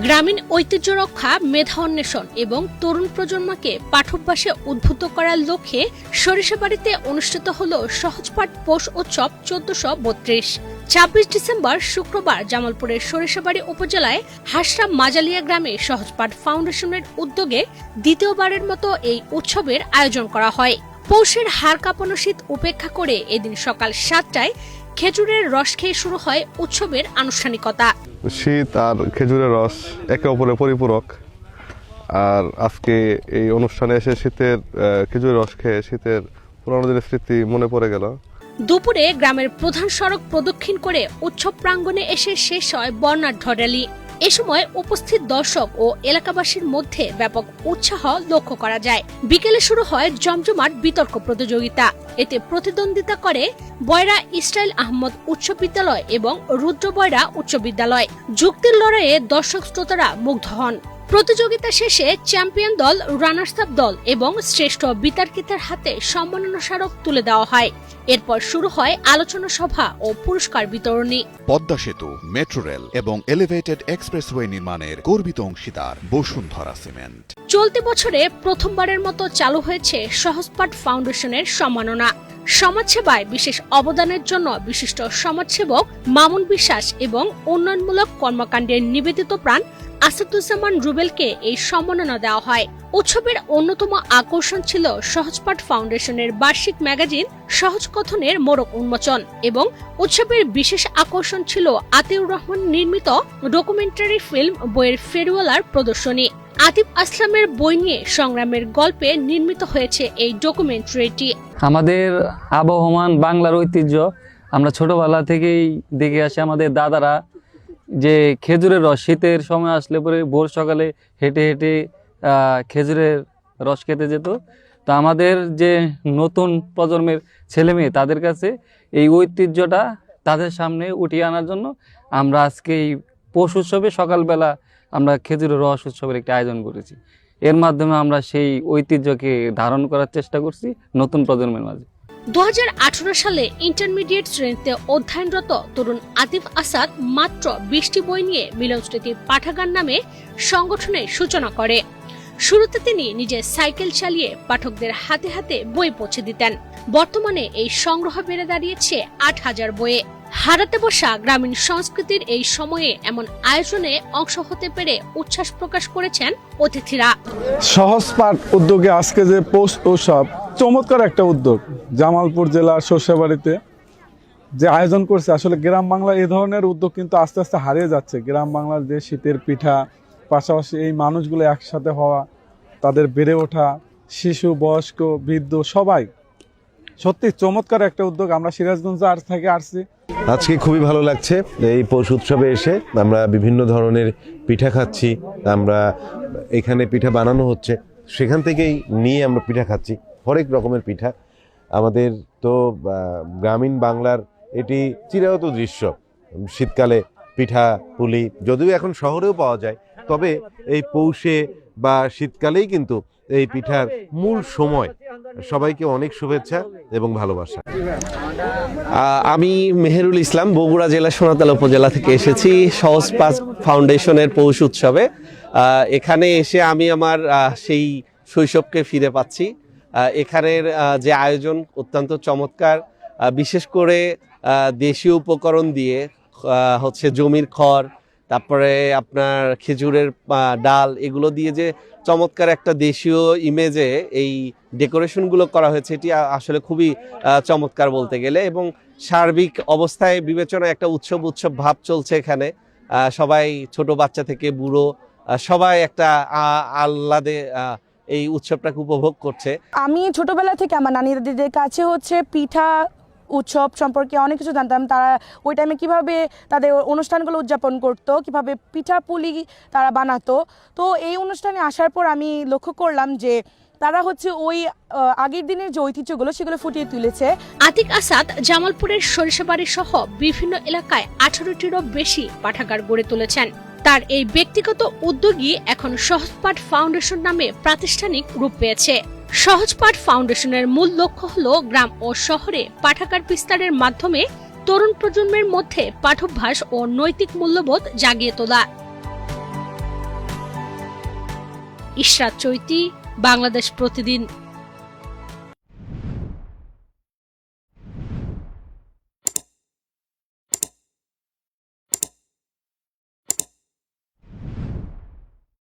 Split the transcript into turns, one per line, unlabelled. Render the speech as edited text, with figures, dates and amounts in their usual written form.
গ্রামীণ ঐতিহ্য রক্ষা, মেধা অন্বেষণ এবং তরুণ প্রজন্মকে পাঠভ্যাসে উদ্বুদ্ধ করার লক্ষ্যে সরিষাবাড়িতে অনুষ্ঠিত হল সহজপাঠ পৌষ উৎসব 1432। 26 ডিসেম্বর শুক্রবার জামালপুরের সরিষাবাড়ি উপজেলায় হাসরা মাজালিয়া গ্রামে সহজপাঠ ফাউন্ডেশনের উদ্যোগে দ্বিতীয়বারের মতো এই উৎসবের আয়োজন করা হয়। পৌষের হাড় কাঁপানো শীত উপেক্ষা করে এদিন সকাল 7টায় খেজুরের রস খেয়ে শুরু হয় উৎসবের আনুষ্ঠানিকতা।
শীত আর খেজুরের রস একে অপরের পরিপূরক, আর আজকে এই অনুষ্ঠানে এসে শীতের খেজুরের রস খেয়ে শীতের পুরানো দিনের স্মৃতি মনে পড়ে গেল।
দুপুরে গ্রামের প্রধান সড়ক প্রদক্ষিণ করে উৎসব প্রাঙ্গণে এসে শেষ হয় বর্ণাঢ্য র্যালি। এ সময় উপস্থিত দর্শক ও এলাকাবাসীর মধ্যে ব্যাপক উৎসাহ লক্ষ্য করা যায়। বিকেলে শুরু হয় জমজমাট বিতর্ক প্রতিযোগিতা। এতে প্রতিদ্বন্দ্বিতা করে বয়রা ইসরাইল আহমদ উচ্চ বিদ্যালয় এবং রুদ্র বয়রা উচ্চ বিদ্যালয়। যুক্তির লড়াইয়ে দর্শক শ্রোতারা মুগ্ধ হন। প্রতিযোগিতা শেষে চ্যাম্পিয়ন দল, রানার্স আপ দল এবং শ্রেষ্ঠ বিতর্কিতের হাতে সম্মাননা স্মারক তুলে দেওয়া হয়। এরপর শুরু হয় আলোচনা সভা ও পুরস্কার বিতরণী।
পদ্মা সেতু, মেট্রো রেল এবং এলিভেটেড এক্সপ্রেসওয়ে নির্মাণের গর্বিত অংশীদার বসুন্ধরা সিমেন্ট।
চলতি বছরে প্রথমবারের মতো চালু হয়েছে সহজপাঠ ফাউন্ডেশনের সম্মাননা। সমাজসেবায় বিশেষ অবদানের জন্য বিশিষ্ট সমাজসেবক মামুন বিশ্বাস এবং উন্নয়নমূলক কর্মকাণ্ডের নিবেদিত প্রাণ আসাদুজ্জামান রুবেলকে এই সম্মাননা দেওয়া হয়। উৎসবের অন্যতম আকর্ষণ ছিল সহজপাঠ ফাউন্ডেশনের বার্ষিক ম্যাগাজিন সহজ কথনের মোড়ক উন্মোচন এবং উৎসবের বিশেষ আকর্ষণ ছিল আতিউর রহমান নির্মিত ডকুমেন্টারি ফিল্ম বইয়ের ফেরিওয়ালার প্রদর্শনী। আতিফ আসলামের বই নিয়ে সংগ্রামের গল্পে নির্মিত হয়েছে এই ডকুমেন্টারিটি।
আমাদের আবহমান বাংলার ঐতিহ্য আমরা ছোটবেলা থেকেই দেখে আসি। আমাদের দাদারা যে খেজুরের রস শীতের সময় আসলে পরে ভোর সকালে হেঁটে হেঁটে খেজুরের রস খেতে যেত। তো আমাদের যে নতুন প্রজন্মের ছেলে মেয়ে তাদের কাছে এই ঐতিহ্যটা তাদের সামনে উঠিয়ে আনার জন্য আমরা আজকে এই পৌষ উৎসবে সকালবেলা আমরা খেজুরের রস উৎসবের একটি আয়োজন করেছি। এর মাধ্যমে আমরা সেই ঐতিহ্যকে ধারণ করার চেষ্টা করছি নতুন প্রজন্মের মাঝে।
2018 সালে ইন্টারমিডিয়েট শ্রেণীতে অধ্যয়নরত তরুণ আতিফ আসাদ মাত্র 20টি বই নিয়ে মিলন স্মৃতি পাঠাগার নামে সংগঠনের সূচনা করে। শুরুতে তিনি নিজে সাইকেল চালিয়ে পাঠকদের হাতে হাতে বই পৌঁছে দিতেন। বর্তমানে এই সংগ্রহ বেড়ে দাঁড়িয়েছে 8000 বইয়ে। হারাতে বসা গ্রামীণ সংস্কৃতির এই সময়ে এমন আয়োজনে অংশ হতে পেরে উচ্ছ্বাস প্রকাশ করেছেন অতিথিরা।
সহজপাঠ উদ্যোগে আজকে যে পৌষ উৎসব চমৎকার একটা উদ্যোগ। জামালপুর জেলার সরিষাবাড়িতে যে আয়োজন করছে, আসলে গ্রাম বাংলা এই ধরনের উদ্যোগ কিন্তু আস্তে আস্তে হারিয়ে যাচ্ছে। গ্রাম বাংলার যে শীতের পিঠা, পাশাপাশি এই মানুষগুলো একসাথে হওয়া, তাদের বেড়ে ওঠা, শিশু, বয়স্ক, বৃদ্ধ সবাই, সত্যি চমৎকার একটা উদ্যোগ। আমরা সিরাজগঞ্জ থেকে আসছি।
আজকে খুবই ভালো লাগছে। এই পৌষ উৎসবে এসে আমরা বিভিন্ন ধরনের পিঠা খাচ্ছি। আমরা এখানে পিঠা বানানো হচ্ছে, সেখান থেকেই নিয়ে আমরা পিঠা খাচ্ছি, হরেক রকমের পিঠা। আমাদের তো গ্রামীণ বাংলার এটি চিরায়ত দৃশ্য। শীতকালে পিঠা পুলি যদিও এখন শহরেও পাওয়া যায়, তবে এই পৌষে বা শীতকালেই কিন্তু এই পিঠার মূল সময়। সবাইকে অনেক শুভেচ্ছা এবং ভালোবাসা।
আমি মেহেরুল ইসলাম, বগুড়া জেলা সোনাতলা উপজেলা থেকে এসেছি সহজপাঠ ফাউন্ডেশনের পৌষ উৎসবে। এখানে এসে আমি আমার সেই শৈশবকে ফিরে পাচ্ছি। এখানের যে আয়োজন অত্যন্ত চমৎকার, বিশেষ করে দেশীয় উপকরণ দিয়ে হচ্ছে জমির খড়, তারপরে আপনার খেজুরের ডাল, এগুলো দিয়ে যে চমৎকার একটা দেশীয় ইমেজে এই ডেকোরেশনগুলো করা হয়েছে, এটি আসলে খুবই চমৎকার বলতে গেলে। এবং সার্বিক অবস্থায় বিবেচনায় একটা উৎসব ভাব চলছে এখানে। সবাই ছোট বাচ্চা থেকে বুড়ো সবাই একটা আহ্লাদে এই উৎসবটাকে উপভোগ করছে।
আমি ছোটবেলা থেকে আমার নানি দাদিদের কাছে হচ্ছে পিঠা উৎসব সম্পর্কে অনেক কিছু জানতাম। তারা ওই টাইমে কীভাবে তাদের অনুষ্ঠানগুলো উদযাপন করতো, কীভাবে পিঠা পুলি তারা বানাতো। তো এই অনুষ্ঠানে আসার পর আমি লক্ষ্য করলাম যে তারা হচ্ছে ওই আগের দিনের যে ঐতিহ্যগুলো সেগুলো ফুটিয়ে তুলেছে।
আতিক আসাদ জামালপুরের সরিষাবাড়ি সহ বিভিন্ন এলাকায় 18টিরও বেশি পাঠাগার গড়ে তুলেছেন। তার এই ব্যক্তিগত উদ্যোগই এখন সহজপাঠ ফাউন্ডেশন নামে প্রাতিষ্ঠানিক রূপ পেয়েছে। সহজপাঠ ফাউন্ডেশনের মূল লক্ষ্য হলো গ্রাম ও শহরে পাঠাগার বিস্তারের মাধ্যমে তরুণ প্রজন্মের মধ্যে পাঠভ্যাস ও নৈতিক মূল্যবোধ জাগিয়ে তোলা। ইশরাত চৈতি, বাংলাদেশ প্রতিদিন।